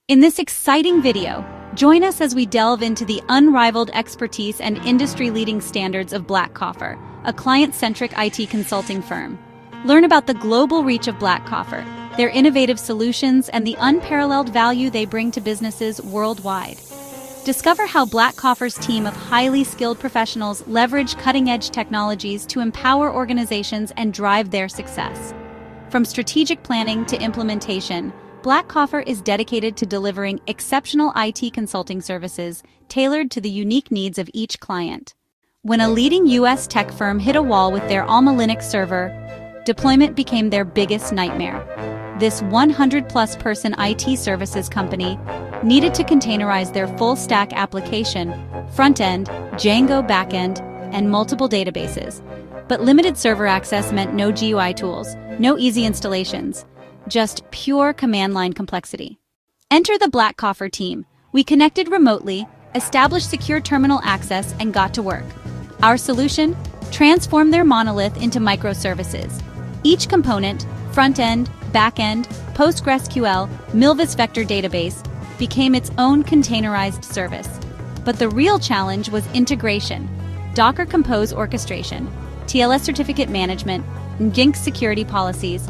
In this exciting video, join us as we delve into the unrivaled expertise and industry-leading standards of Blackcoffer, a client-centric IT consulting firm. Learn about the global reach of Blackcoffer, their innovative solutions, and the unparalleled value they bring to businesses worldwide. Discover how Blackcoffer's team of highly skilled professionals leverage cutting-edge technologies to empower organizations and drive their success. From strategic planning to implementation, Blackcoffer is dedicated to delivering exceptional IT consulting services tailored to the unique needs of each client. When a leading US tech firm hit a wall with their Almalinux server, deployment became their biggest nightmare. This 100-plus person IT services company needed to containerize their full-stack application, front-end, Django back-end, and multiple databases. But limited server access meant no GUI tools, no easy installations, just pure command line complexity. Enter the Blackcoffer team. We connected remotely, established secure terminal access, and got to work. Our solution? Transformed their monolith into microservices. Each component, front-end, back-end, PostgreSQL, Milvus vector database, became its own containerized service. But the real challenge was integration, Docker Compose orchestration, TLS certificate management, Nginx security policies,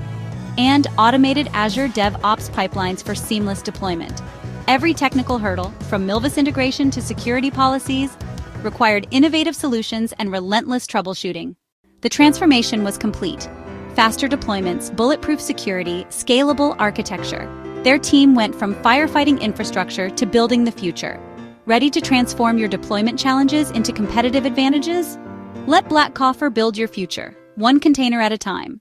and automated Azure DevOps pipelines for seamless deployment. Every technical hurdle, from Milvus integration to security policies, required innovative solutions and relentless troubleshooting. The transformation was complete. Faster deployments, bulletproof security, scalable architecture. Their team went from firefighting infrastructure to building the future. Ready to transform your deployment challenges into competitive advantages? Let Blackcoffer build your future, one container at a time.